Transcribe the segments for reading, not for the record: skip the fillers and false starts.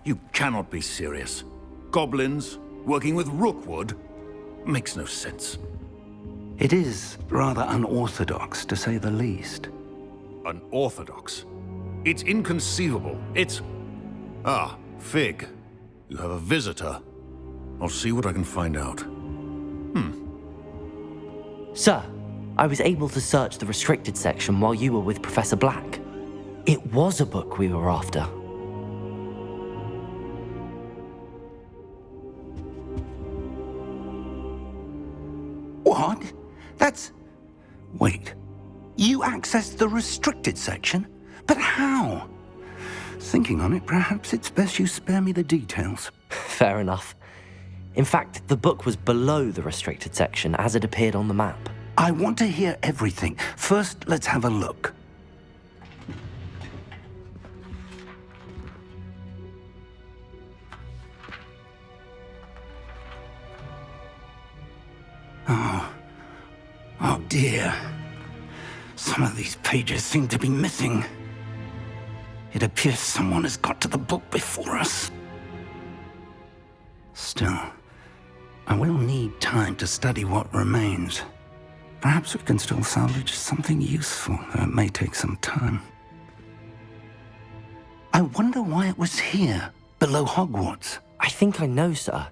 You cannot be serious. Goblins working with Rookwood? Makes no sense. It is rather unorthodox, to say the least. Unorthodox? It's inconceivable. It's... Ah, Fig. You have a visitor. I'll see what I can find out. Sir, I was able to search the restricted section while you were with Professor Black. It was a book we were after. What? That's... Wait. You accessed the restricted section? But how? Thinking on it, perhaps it's best you spare me the details. Fair enough. In fact, the book was below the restricted section as it appeared on the map. I want to hear everything. First, let's have a look. Oh dear. Some of these pages seem to be missing. It appears someone has got to the book before us. Still, I will need time to study what remains. Perhaps we can still salvage something useful, though it may take some time. I wonder why it was here, below Hogwarts. I think I know, sir.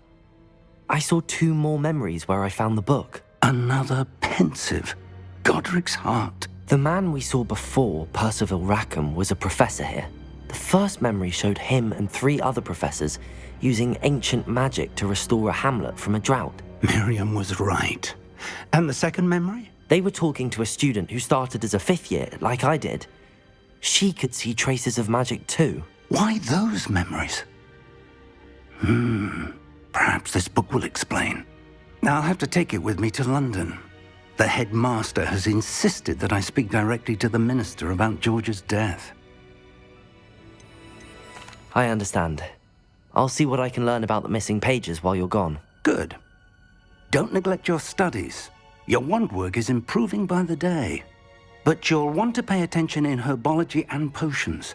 I saw 2 more memories where I found the book. Another pensive. Godric's heart. The man we saw before, Percival Rackham, was a professor here. The first memory showed him and 3 other professors using ancient magic to restore a hamlet from a drought. Miriam was right. And the second memory? They were talking to a student who started as a 5th year, like I did. She could see traces of magic too. Why those memories? Perhaps this book will explain. I'll have to take it with me to London. The headmaster has insisted that I speak directly to the minister about George's death. I understand. I'll see what I can learn about the missing pages while you're gone. Good. Don't neglect your studies. Your wand work is improving by the day. But you'll want to pay attention in herbology and potions.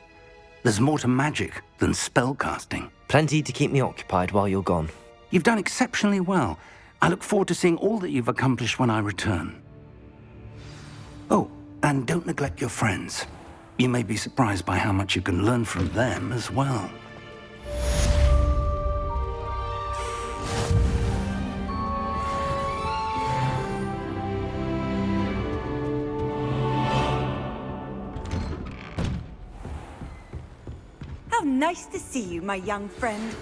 There's more to magic than spellcasting. Plenty to keep me occupied while you're gone. You've done exceptionally well. I look forward to seeing all that you've accomplished when I return. Oh, and don't neglect your friends. You may be surprised by how much you can learn from them as well. How nice to see you, my young friend.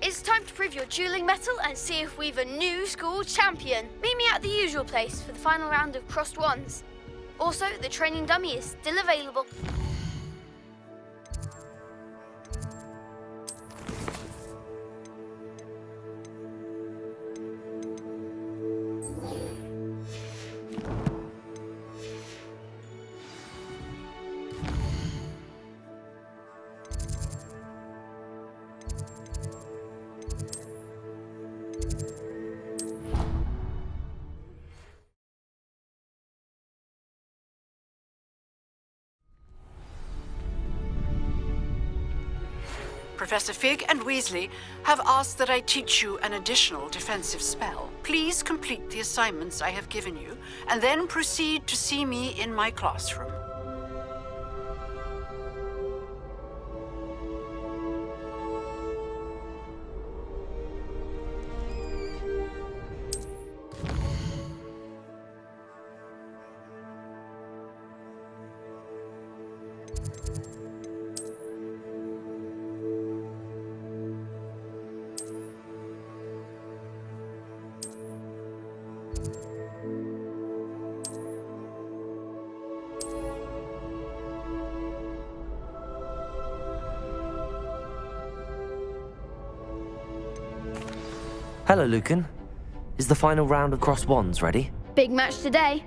It's time to prove your dueling mettle and see if we've a new school champion. Meet me at the usual place for the final round of crossed wands. Also, the training dummy is still available. Professor Fig and Weasley have asked that I teach you an additional defensive spell. Please complete the assignments I have given you, and then proceed to see me in my classroom. Hello, Lucan. Is the final round of crossed wands ready? Big match today.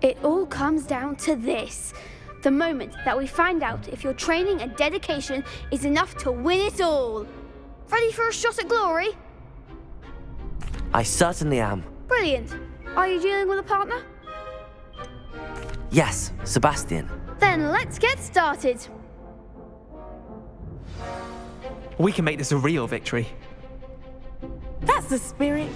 It all comes down to this. The moment that we find out if your training and dedication is enough to win it all. Ready for a shot at glory? I certainly am. Brilliant. Are you dealing with a partner? Yes, Sebastian. Then let's get started. We can make this a real victory. That's the spirit.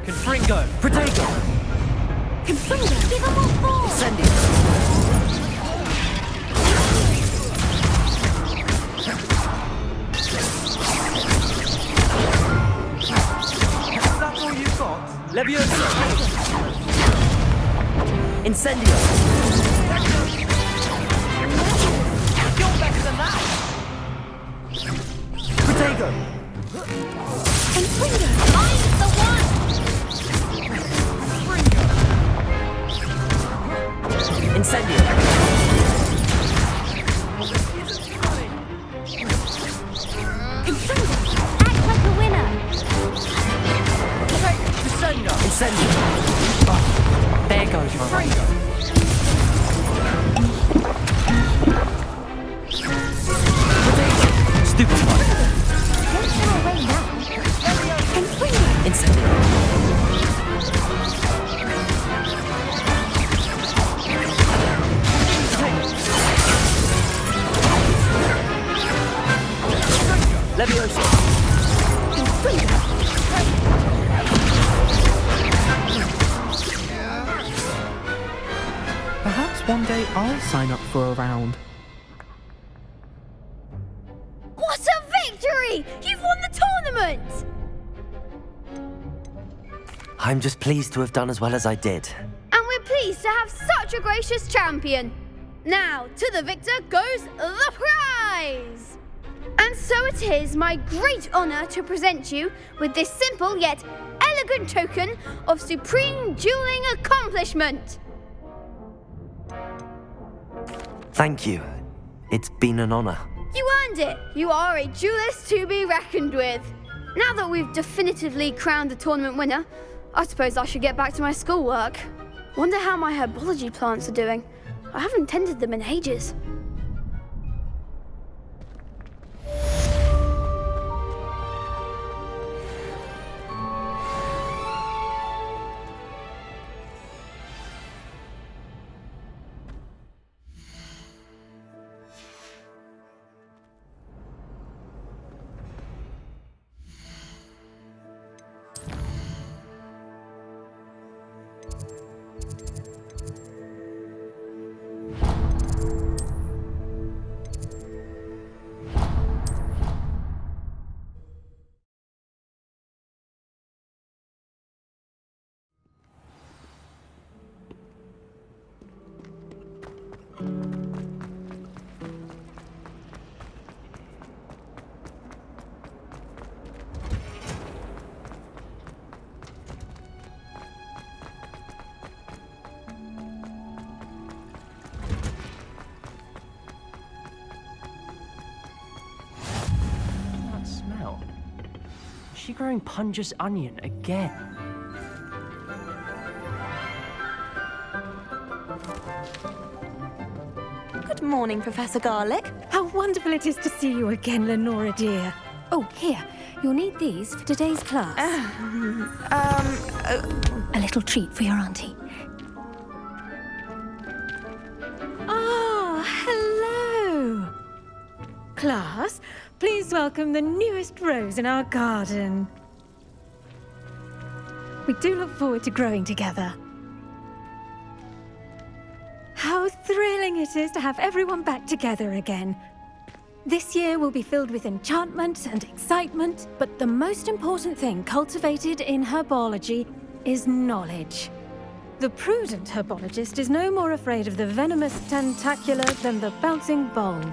Confringo! Protego! Confringo, give them all four! Incendio! That's all you've got? Leviosa! Incendio! You're better than that! Protego! Confringo, I'm the one! Incendio! Confringo, act like a winner! Incendio! Oh, there goes my Fringo! Stupid one! Don't go away now! Confringo! Incendio! Leviosa! Confringo! Perhaps one day I'll sign up for a round. What a victory! You've won the tournament! I'm just pleased to have done as well as I did. And we're pleased to have such a gracious champion. Now, to the victor goes the prize! And so it is my great honor to present you with this simple yet elegant token of supreme dueling accomplishment. Thank you. It's been an honor. You earned it. You are a duelist to be reckoned with. Now that we've definitively crowned the tournament winner, I suppose I should get back to my schoolwork. Wonder how my herbology plants are doing. I haven't tended them in ages. That smell. Is she growing Punja's onion again? Good morning, Professor Garlick. How wonderful it is to see you again, Lenora dear. Oh, here, you'll need these for today's class. A little treat for your auntie. Ah, hello. Class, please welcome the newest rose in our garden. We do look forward to growing together. How thrilling it is to have everyone back together again. This year will be filled with enchantment and excitement, but the most important thing cultivated in herbology is knowledge. The prudent herbologist is no more afraid of the venomous tentacular than the bouncing bulb.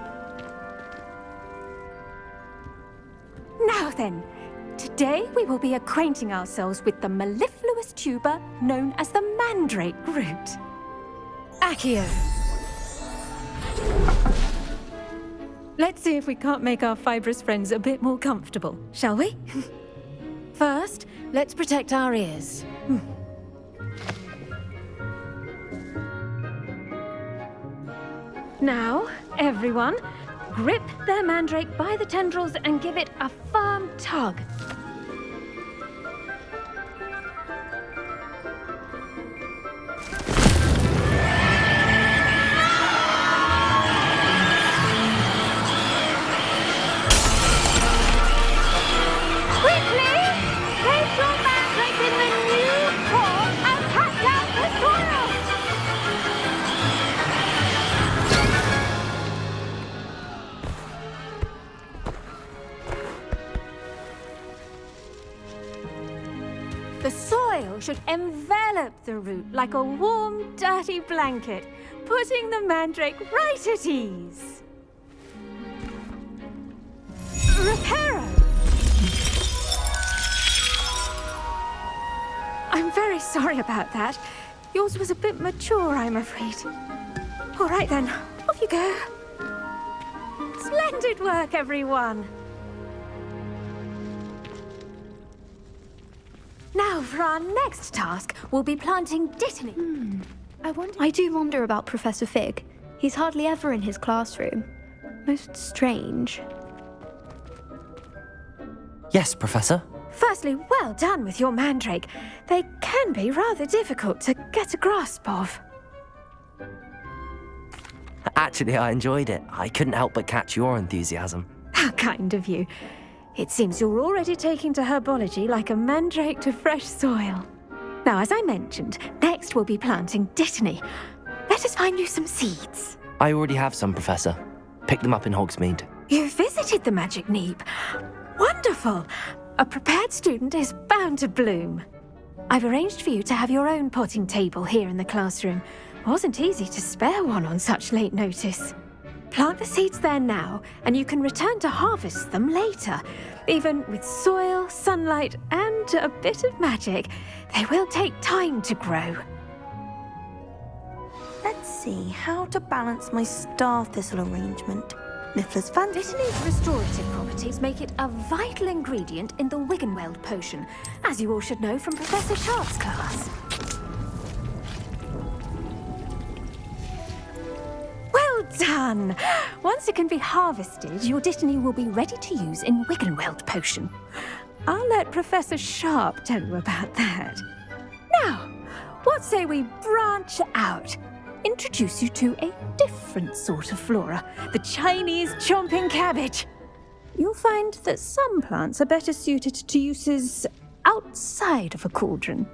Now then, today we will be acquainting ourselves with the mellifluous tuber known as the mandrake root. Accio. Let's see if we can't make our fibrous friends a bit more comfortable, shall we? First, let's protect our ears. Now, everyone, grip their mandrake by the tendrils and give it a firm tug. Quickly! Place your mandrake in the new core and cut out the soil! The soil should envelop the root like a warm, dirty blanket, putting the mandrake right at ease. Reparo! I'm very sorry about that. Yours was a bit mature, I'm afraid. All right then, off you go. Splendid work, everyone. Now, for our next task, we'll be planting dittany. I do wonder about Professor Fig. He's hardly ever in his classroom. Most strange. Yes, Professor. Firstly, well done with your mandrake. They can be rather difficult to get a grasp of. Actually, I enjoyed it. I couldn't help but catch your enthusiasm. How kind of you. It seems you're already taking to herbology like a mandrake to fresh soil. Now, as I mentioned, next we'll be planting dittany. Let us find you some seeds. I already have some, Professor. Picked them up in Hogsmeade. You visited the Magic Neep. Wonderful! A prepared student is bound to bloom. I've arranged for you to have your own potting table here in the classroom. Wasn't easy to spare one on such late notice. Plant the seeds there now, and you can return to harvest them later. Even with soil, sunlight, and a bit of magic, they will take time to grow. Let's see how to balance my star thistle arrangement. Niffler's fancy. Dittany's restorative properties make it a vital ingredient in the Wiggenweld potion, as you all should know from Professor Sharp's class. Well done! Once it can be harvested, your dittany will be ready to use in Wiggenweld potion. I'll let Professor Sharp tell you about that. Now, what say we branch out? Introduce you to a different sort of flora, the Chinese chomping cabbage. You'll find that some plants are better suited to uses outside of a cauldron.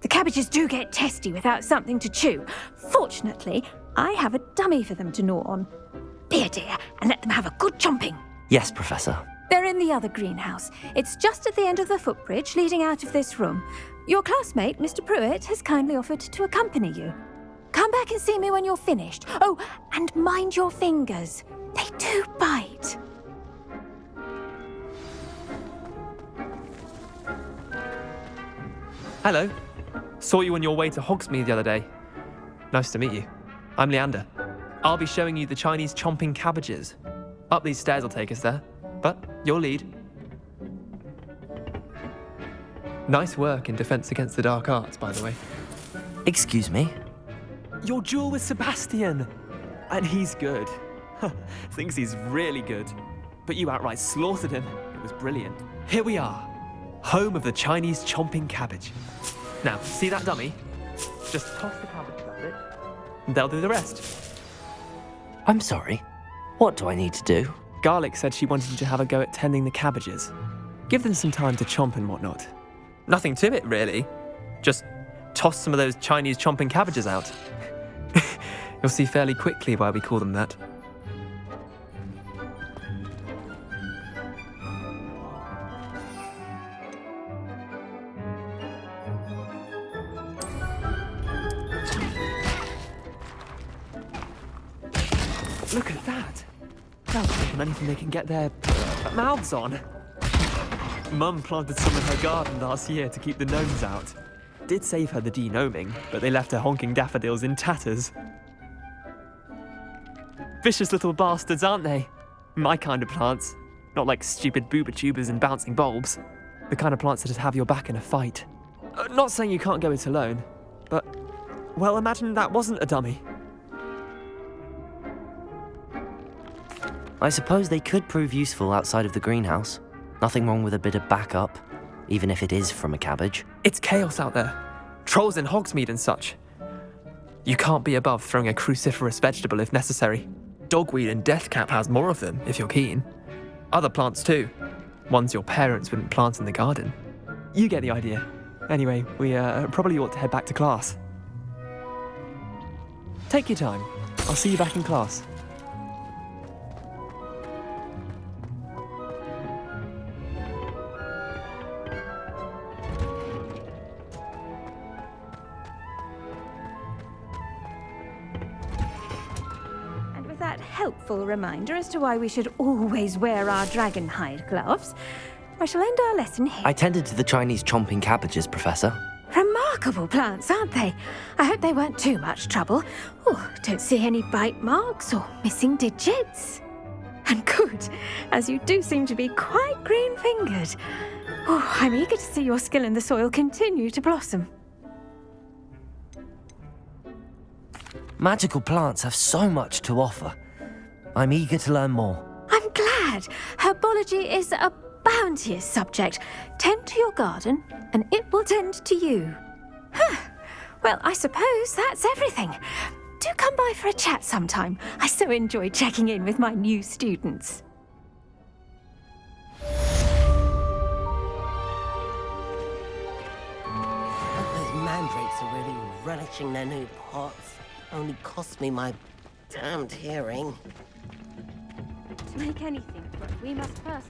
The cabbages do get testy without something to chew. Fortunately, I have a dummy for them to gnaw on. Be a dear and let them have a good chomping. Yes, Professor. They're in the other greenhouse. It's just at the end of the footbridge leading out of this room. Your classmate, Mr. Pruitt, has kindly offered to accompany you. Come back and see me when you're finished. Oh, and mind your fingers. They do bite. Hello. Saw you on your way to Hogsmeade the other day. Nice to meet you. I'm Leander. I'll be showing you the Chinese chomping cabbages. Up these stairs will take us there, but you'll lead. Nice work in Defense Against the Dark Arts, by the way. Excuse me? Your duel with Sebastian! And he's good. Thinks he's really good. But you outright slaughtered him. It was brilliant. Here we are. Home of the Chinese chomping cabbage. Now, see that dummy? Just toss the cabbage at it. And they'll do the rest. I'm sorry. What do I need to do? Garlic said she wanted you to have a go at tending the cabbages. Give them some time to chomp and whatnot. Nothing to it, really. Just toss some of those Chinese chomping cabbages out. You'll see fairly quickly why we call them that. Look at that! They'll take on anything they can get their mouths on. Mum planted some in her garden last year to keep the gnomes out. Did save her the de-gnoming, but they left her honking daffodils in tatters. Vicious little bastards, aren't they? My kind of plants. Not like stupid booba tubers and bouncing bulbs. The kind of plants that just have your back in a fight. Not saying you can't go it alone, but, well, imagine that wasn't a dummy. I suppose they could prove useful outside of the greenhouse. Nothing wrong with a bit of backup, even if it is from a cabbage. It's chaos out there. Trolls in Hogsmeade and such. You can't be above throwing a cruciferous vegetable if necessary. Dogweed and deathcap has more of them, if you're keen. Other plants too. Ones your parents wouldn't plant in the garden. You get the idea. Anyway, we probably ought to head back to class. Take your time. I'll see you back in class. Helpful reminder as to why we should always wear our dragon hide gloves, I shall end our lesson here. I tended to the Chinese chomping cabbages, Professor. Remarkable plants, aren't they? I hope they weren't too much trouble. Oh, don't see any bite marks or missing digits. And good, as you do seem to be quite green-fingered. Oh, I'm eager to see your skill in the soil continue to blossom. Magical plants have so much to offer. I'm eager to learn more. I'm glad. Herbology is a bounteous subject. Tend to your garden, and it will tend to you. Well, I suppose that's everything. Do come by for a chat sometime. I so enjoy checking in with my new students. Those mandrakes are really relishing their new pots. Only cost me my damned hearing. To make anything grow, we must first...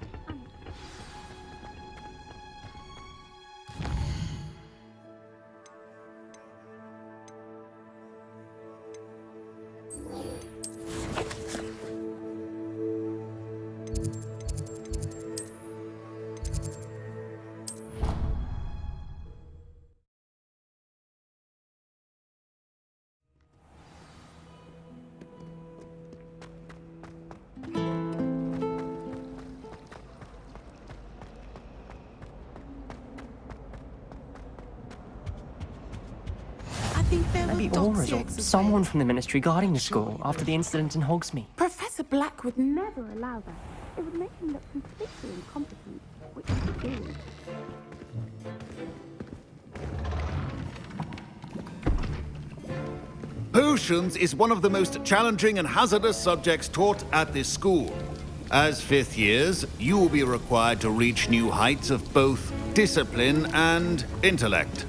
Maybe Aura's or someone from the Ministry guarding the school after the incident in Hogsmeade. Professor Black would never allow that. It would make him look completely incompetent, which he did. Potions is one of the most challenging and hazardous subjects taught at this school. As fifth years, you will be required to reach new heights of both discipline and intellect.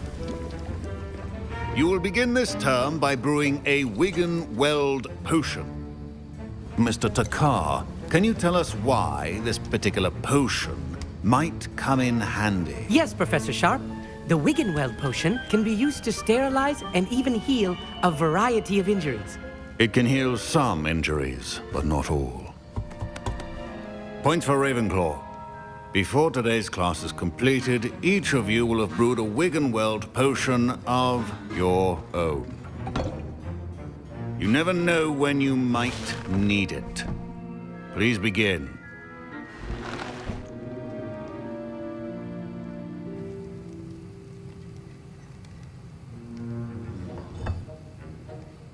You will begin this term by brewing a Wigan-Weld potion. Mr. Takar, can you tell us why this particular potion might come in handy? Yes, Professor Sharp. The Wigan-Weld potion can be used to sterilize and even heal a variety of injuries. It can heal some injuries, but not all. Point for Ravenclaw. Before today's class is completed, each of you will have brewed a Wigan-Weld potion of your own. You never know when you might need it. Please begin.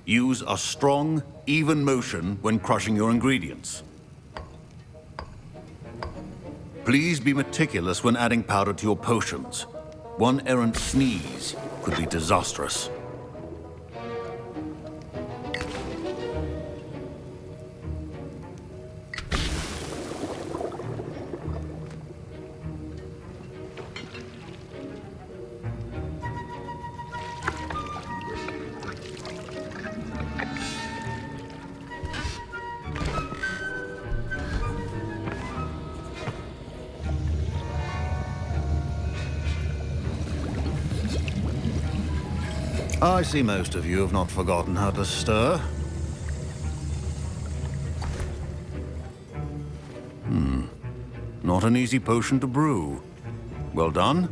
Use a strong, even motion when crushing your ingredients. Please be meticulous when adding powder to your potions. One errant sneeze could be disastrous. I see most of you have not forgotten how to stir. Not an easy potion to brew. Well done.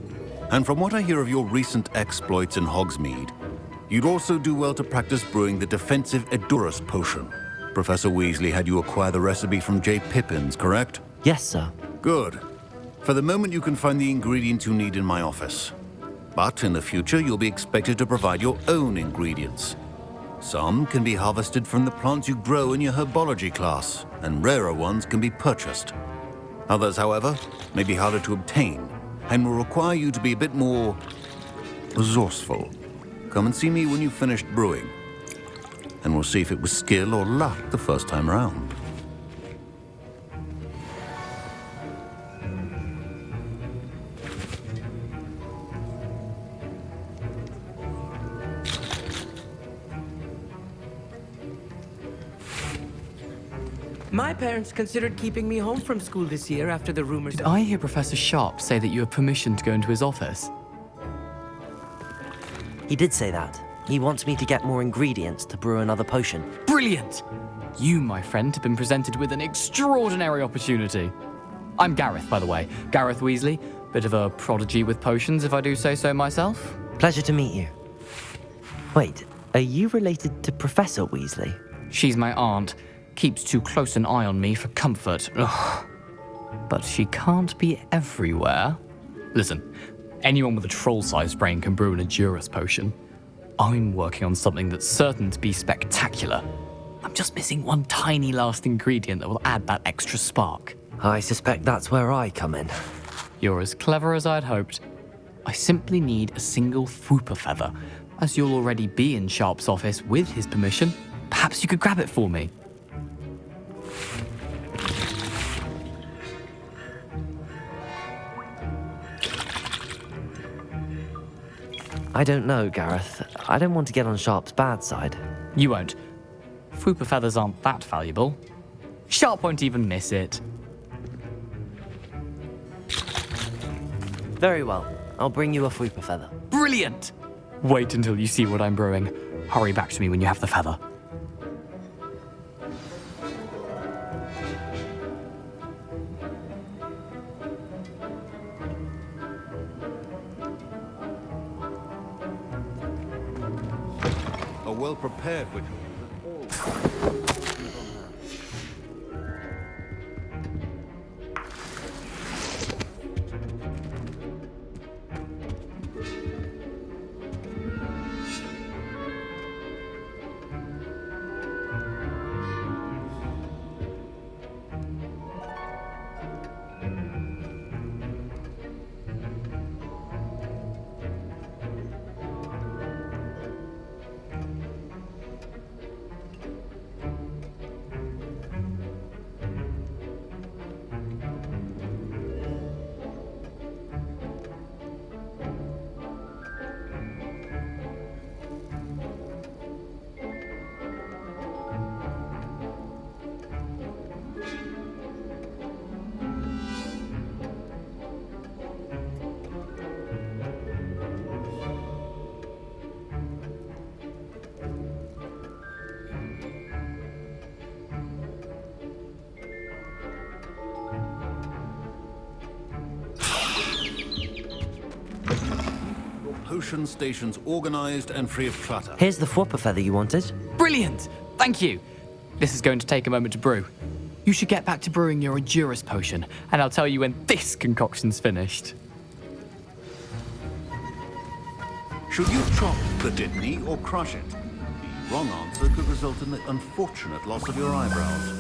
And from what I hear of your recent exploits in Hogsmeade, you'd also do well to practice brewing the defensive Edurus potion. Professor Weasley had you acquire the recipe from J. Pippins, correct? Yes, sir. Good. For the moment, you can find the ingredients you need in my office. But in the future, you'll be expected to provide your own ingredients. Some can be harvested from the plants you grow in your herbology class, and rarer ones can be purchased. Others, however, may be harder to obtain, and will require you to be a bit more resourceful. Come and see me when you've finished brewing, and we'll see if it was skill or luck the first time around. My parents considered keeping me home from school this year after the rumors. Did I hear Professor Sharp say that you have permission to go into his office? He did say that. He wants me to get more ingredients to brew another potion. Brilliant! You, my friend, have been presented with an extraordinary opportunity. I'm Gareth, by the way. Gareth Weasley. Bit of a prodigy with potions, if I do say so myself. Pleasure to meet you. Wait, are you related to Professor Weasley? She's my aunt. Keeps too close an eye on me for comfort. Ugh. But she can't be everywhere. Listen, anyone with a troll-sized brain can brew an Edurus potion. I'm working on something that's certain to be spectacular. I'm just missing one tiny last ingredient that will add that extra spark. I suspect that's where I come in. You're as clever as I'd hoped. I simply need a single Fwooper feather. As you'll already be in Sharp's office with his permission, perhaps you could grab it for me. I don't know, Gareth. I don't want to get on Sharp's bad side. You won't. Fwooper feathers aren't that valuable. Sharp won't even miss it. Very well. I'll bring you a Fwooper feather. Brilliant! Wait until you see what I'm brewing. Hurry back to me when you have the feather. Well prepared with potion stations organized and free of clutter. Here's the Fwooper feather you wanted. Brilliant! Thank you! This is going to take a moment to brew. You should get back to brewing your Edurus potion, and I'll tell you when this concoction's finished. Should you chop the Dittany or crush it? The wrong answer could result in the unfortunate loss of your eyebrows.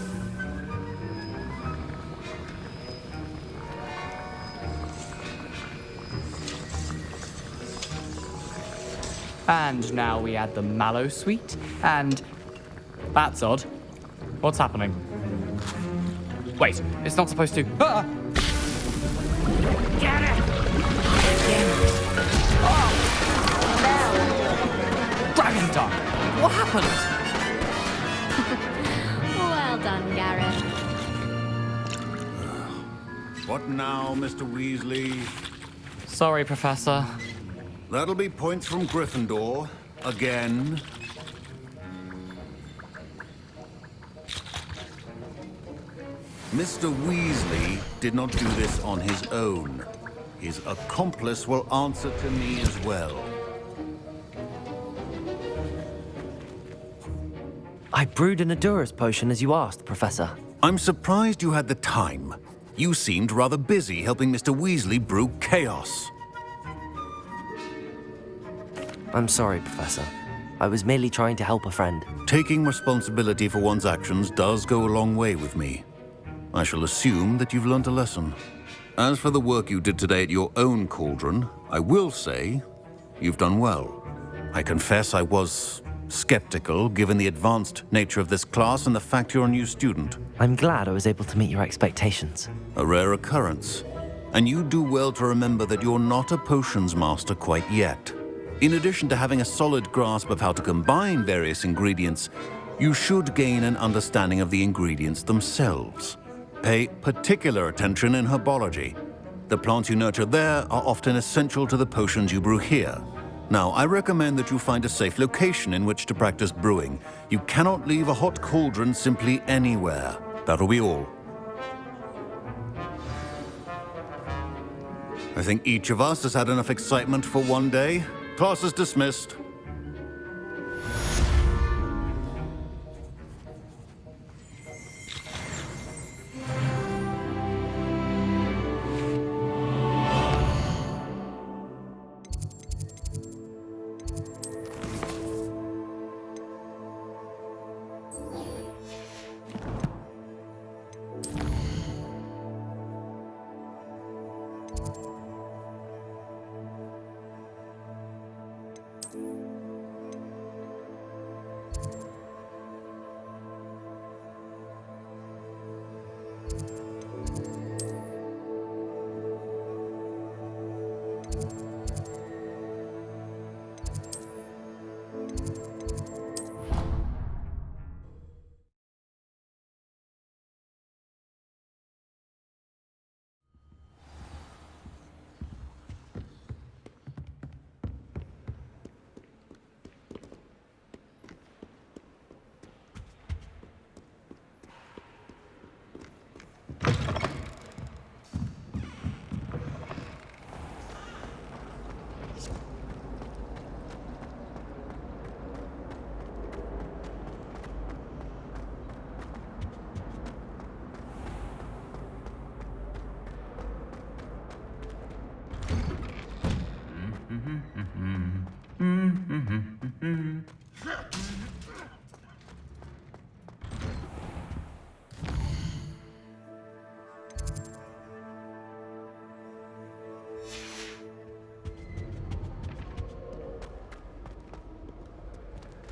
And now we add the mallow sweet, and... That's odd. What's happening? Wait, it's not supposed to... Ah! Get it! Dragon Tongue! What happened? Well done, Gareth. What now, Mr. Weasley? Sorry, Professor. That'll be points from Gryffindor. Again. Mr. Weasley did not do this on his own. His accomplice will answer to me as well. I brewed an Edurus potion as you asked, Professor. I'm surprised you had the time. You seemed rather busy helping Mr. Weasley brew chaos. I'm sorry, Professor. I was merely trying to help a friend. Taking responsibility for one's actions does go a long way with me. I shall assume that you've learnt a lesson. As for the work you did today at your own cauldron, I will say you've done well. I confess I was skeptical, given the advanced nature of this class and the fact you're a new student. I'm glad I was able to meet your expectations. A rare occurrence. And you do well to remember that you're not a potions master quite yet. In addition to having a solid grasp of how to combine various ingredients, you should gain an understanding of the ingredients themselves. Pay particular attention in herbology. The plants you nurture there are often essential to the potions you brew here. Now, I recommend that you find a safe location in which to practice brewing. You cannot leave a hot cauldron simply anywhere. That'll be all. I think each of us has had enough excitement for one day. Class is dismissed.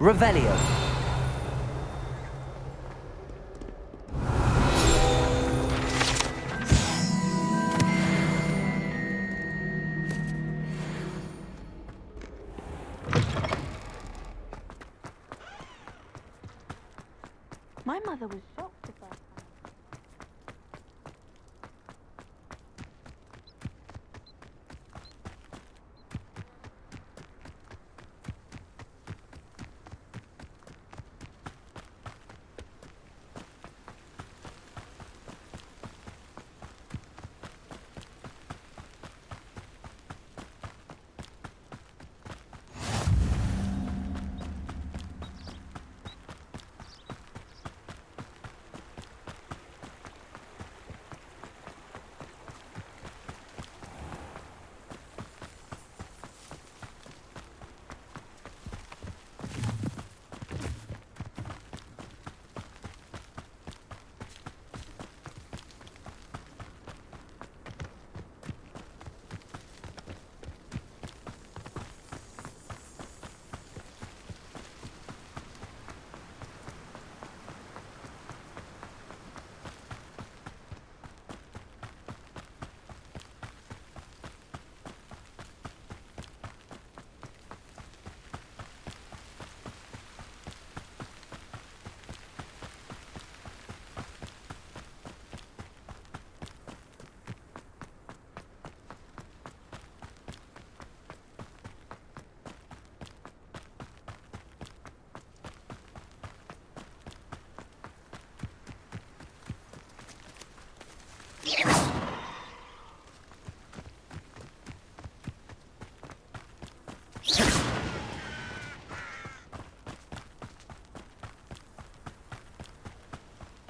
Revelio. My mother was shocked the first time.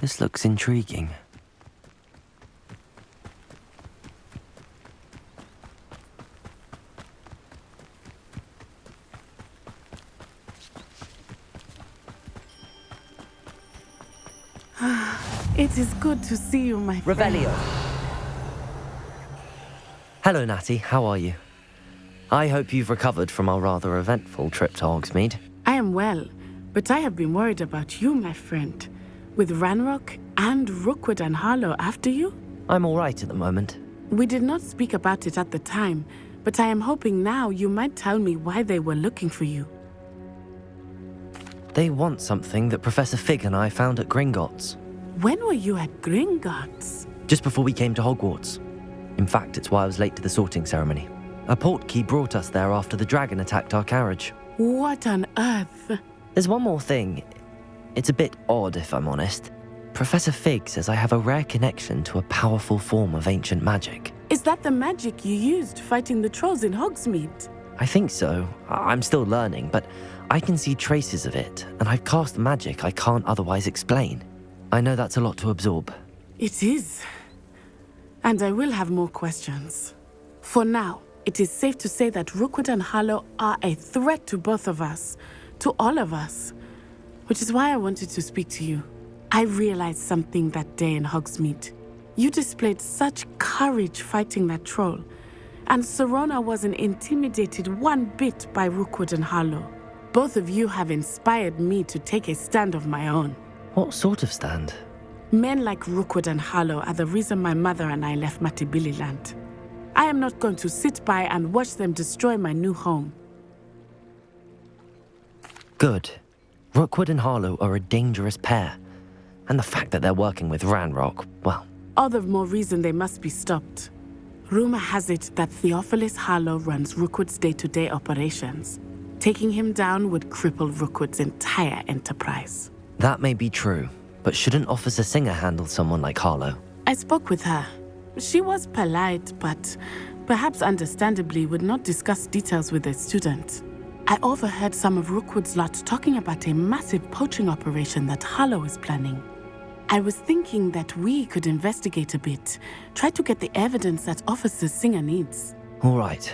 This looks intriguing. It is good to see you, my friend. Revelio. Hello, Natty. How are you? I hope you've recovered from our rather eventful trip to Hogsmeade. I am well, but I have been worried about you, my friend. With Ranrock and Rookwood and Harlow after you? I'm all right at the moment. We did not speak about it at the time, but I am hoping now you might tell me why they were looking for you. They want something that Professor Fig and I found at Gringotts. When were you at Gringotts? Just before we came to Hogwarts. In fact, it's why I was late to the sorting ceremony. A portkey brought us there after the dragon attacked our carriage. What on earth? There's one more thing. It's a bit odd, if I'm honest. Professor Fig says I have a rare connection to a powerful form of ancient magic. Is that the magic you used fighting the trolls in Hogsmeade? I think so. I'm still learning, but I can see traces of it, and I've cast magic I can't otherwise explain. I know that's a lot to absorb. It is. And I will have more questions. For now, it is safe to say that Rookwood and Harlow are a threat to both of us, to all of us, which is why I wanted to speak to you. I realized something that day in Hogsmeade. You displayed such courage fighting that troll, and Serona wasn't intimidated one bit by Rookwood and Harlow. Both of you have inspired me to take a stand of my own. What sort of stand? Men like Rookwood and Harlow are the reason my mother and I left Matabeleland. I am not going to sit by and watch them destroy my new home. Good. Rookwood and Harlow are a dangerous pair. And the fact that they're working with Ranrock, well... All the more reason they must be stopped. Rumor has it that Theophilus Harlow runs Rookwood's day-to-day operations. Taking him down would cripple Rookwood's entire enterprise. That may be true, but shouldn't Officer Singer handle someone like Harlow? I spoke with her. She was polite, but perhaps understandably would not discuss details with a student. I overheard some of Rookwood's lot talking about a massive poaching operation that Harlow is planning. I was thinking that we could investigate a bit, try to get the evidence that Officer Singer needs. All right,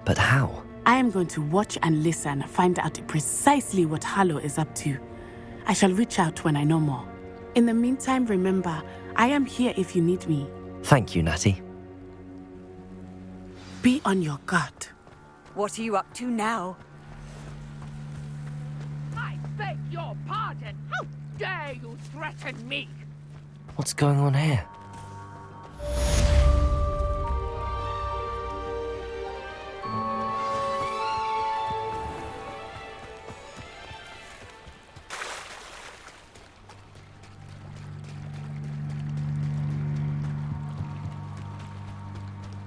but how? I am going to watch and listen, find out precisely what Harlow is up to. I shall reach out when I know more. In the meantime, remember, I am here if you need me. Thank you, Natty. Be on your guard. What are you up to now? I beg your pardon. How dare you threaten me? What's going on here?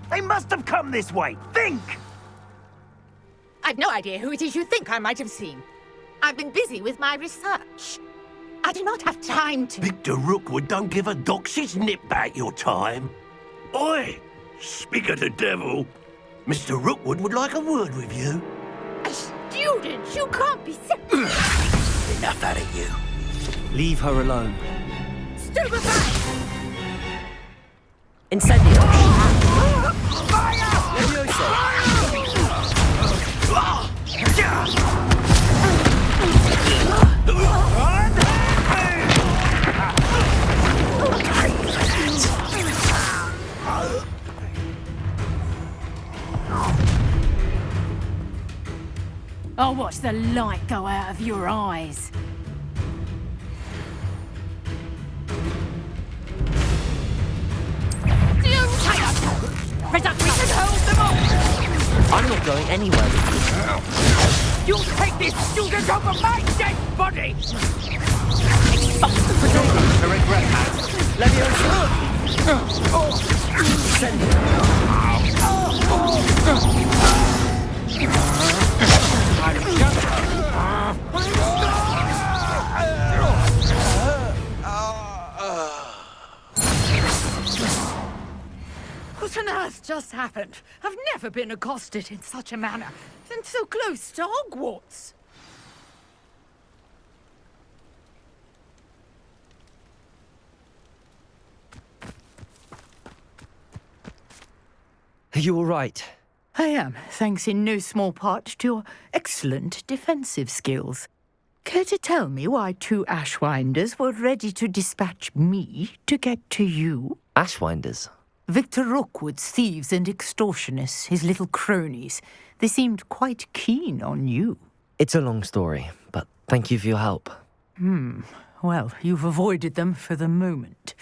They must have come this way. Think! I've no idea who it is you think I might have seen. I've been busy with my research. I do not have time to... Victor Rookwood don't give a doxy's nip back your time. Oi! Speak of the devil. Mr. Rookwood would like a word with you. A student? You can't be serious. Enough out of you. Leave her alone. Stupefy! Incendio! I'll watch the light go out of your eyes. I'm not going anywhere with you. You'll take this student over my dead body! Expose the predator to regret that. Send What on earth just happened? I've never been accosted in such a manner, and so close to Hogwarts. Are you all right? I am, thanks in no small part to your excellent defensive skills. Care to tell me why 2 Ashwinders were ready to dispatch me to get to you? Ashwinders? Victor Rookwood's thieves and extortionists, his little cronies. They seemed quite keen on you. It's a long story, but thank you for your help. Well, you've avoided them for the moment.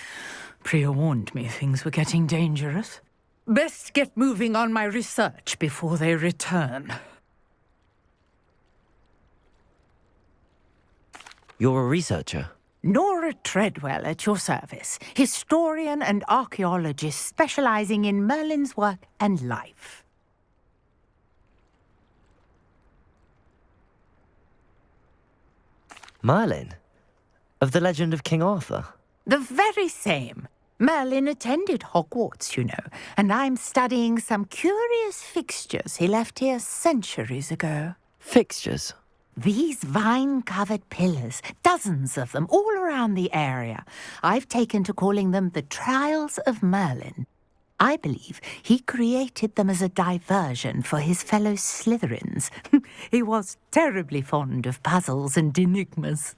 Priya warned me things were getting dangerous. Best get moving on my research before they return. You're a researcher? Nora Treadwell at your service, historian and archaeologist specializing in Merlin's work and life. Merlin? Of the legend of King Arthur? The very same. Merlin attended Hogwarts, you know, and I'm studying some curious fixtures he left here centuries ago. Fixtures? These vine-covered pillars, dozens of them, all around the area. I've taken to calling them the Trials of Merlin. I believe he created them as a diversion for his fellow Slytherins. He was terribly fond of puzzles and enigmas.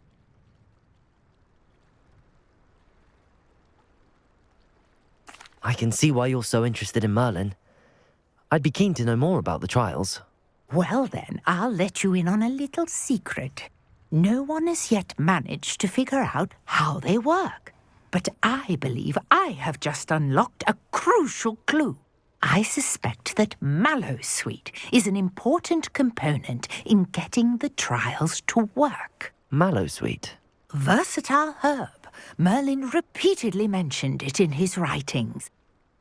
I can see why you're so interested in Merlin. I'd be keen to know more about the trials. Well then, I'll let you in on a little secret. No one has yet managed to figure out how they work. But I believe I have just unlocked a crucial clue. I suspect that mallowsweet is an important component in getting the trials to work. Mallowsweet? Versatile herb. Merlin repeatedly mentioned it in his writings.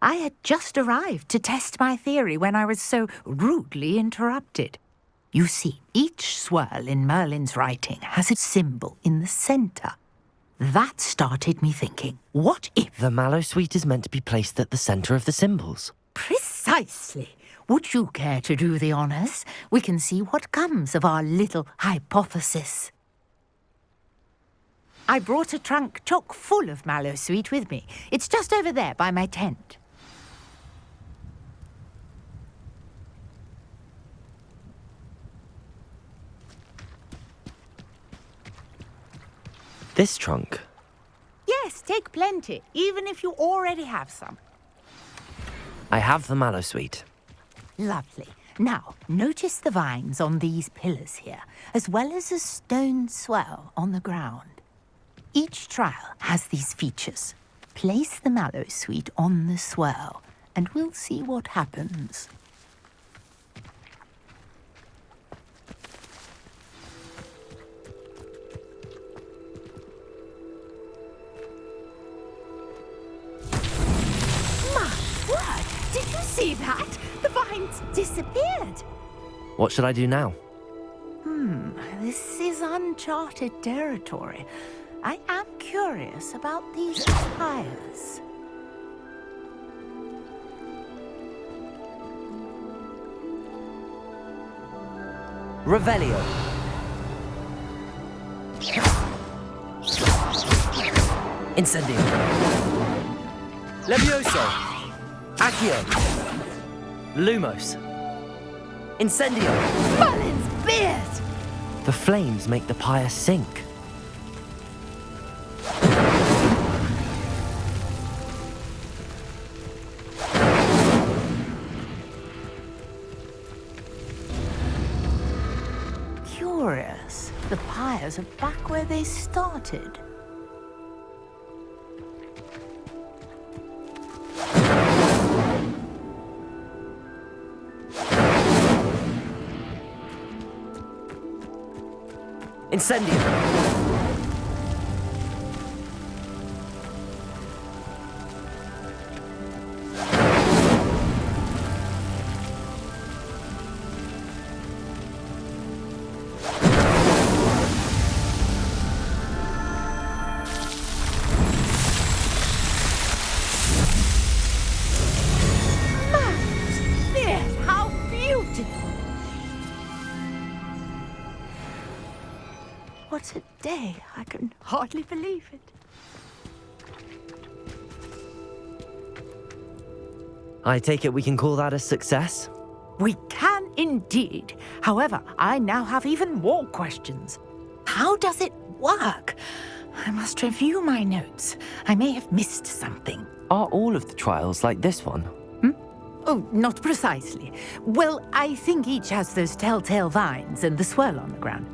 I had just arrived to test my theory when I was so rudely interrupted. You see, each swirl in Merlin's writing has a symbol in the centre. That started me thinking, what if... The mallowsweet is meant to be placed at the centre of the symbols. Precisely. Would you care to do the honours? We can see what comes of our little hypothesis. I brought a trunk chock full of mallowsweet with me. It's just over there by my tent. This trunk? Yes, take plenty, even if you already have some. I have the mallowsweet. Lovely. Now, notice the vines on these pillars here, as well as a stone swell on the ground. Each trial has these features. Place the mallowsweet on the swirl, and we'll see what happens. Did you see that? The vines disappeared. What should I do now? This is uncharted territory. I am curious about these tires. Revelio. Incendio. Levioso. Accio. Lumos. Incendio. Merlin's beard! The flames make the pyre sink. Curious. The pyres are back where they started. Incendio. How beautiful! What a day. I can hardly believe it. I take it we can call that a success? We can indeed. However, I now have even more questions. How does it work? I must review my notes. I may have missed something. Are all of the trials like this one? Oh, not precisely. Well, I think each has those telltale vines and the swirl on the ground.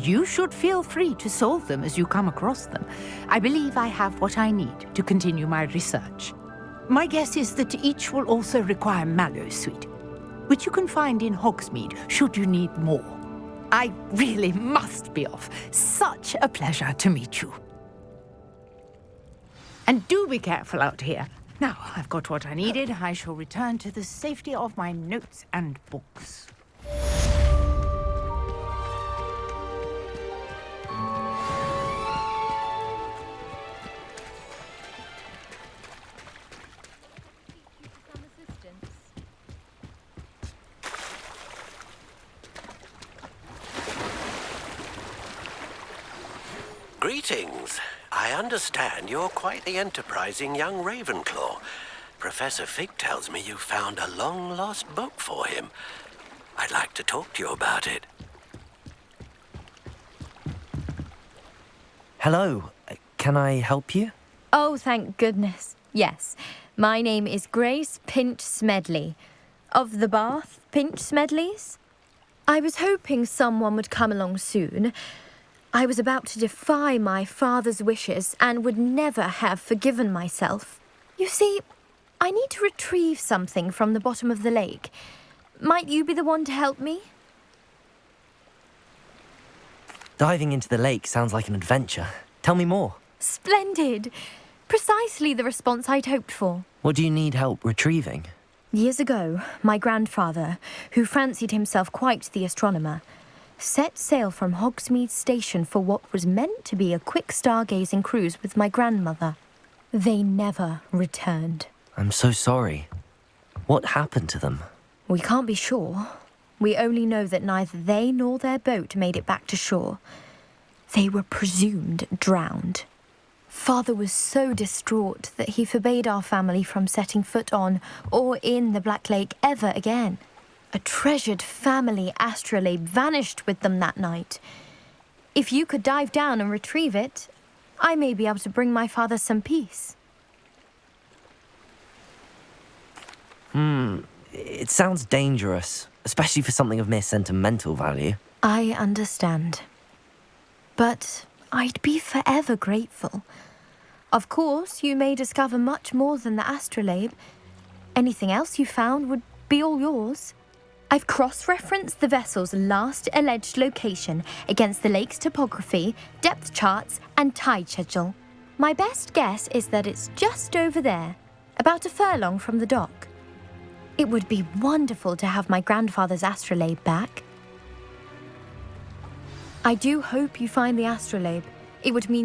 You should feel free to solve them as you come across them. I believe I have what I need to continue my research. My guess is that each will also require mallow sweet, which you can find in Hogsmeade should you need more. I really must be off. Such a pleasure to meet you. And do be careful out here. Now, I've got what I needed. I shall return to the safety of my notes and books. Greetings. I understand you're quite the enterprising young Ravenclaw. Professor Fig tells me you found a long-lost book for him. I'd like to talk to you about it. Hello. Can I help you? Oh, thank goodness. Yes. My name is Grace Pinch Smedley. Of the Bath Pinch Smedleys. I was hoping someone would come along soon. I was about to defy my father's wishes and would never have forgiven myself. You see, I need to retrieve something from the bottom of the lake. Might you be the one to help me? Diving into the lake sounds like an adventure. Tell me more. Splendid! Precisely the response I'd hoped for. What do you need help retrieving? Years ago, my grandfather, who fancied himself quite the astronomer, set sail from Hogsmeade Station for what was meant to be a quick stargazing cruise with my grandmother. They never returned. I'm so sorry. What happened to them? We can't be sure. We only know that neither they nor their boat made it back to shore. They were presumed drowned. Father was so distraught that he forbade our family from setting foot on or in the Black Lake ever again. A treasured family astrolabe vanished with them that night. If you could dive down and retrieve it, I may be able to bring my father some peace. It sounds dangerous, especially for something of mere sentimental value. I understand. But I'd be forever grateful. Of course, you may discover much more than the astrolabe. Anything else you found would be all yours. I've cross-referenced the vessel's last alleged location against the lake's topography, depth charts, and tide schedule. My best guess is that it's just over there, about a furlong from the dock. It would be wonderful to have my grandfather's astrolabe back. I do hope you find the astrolabe. It would mean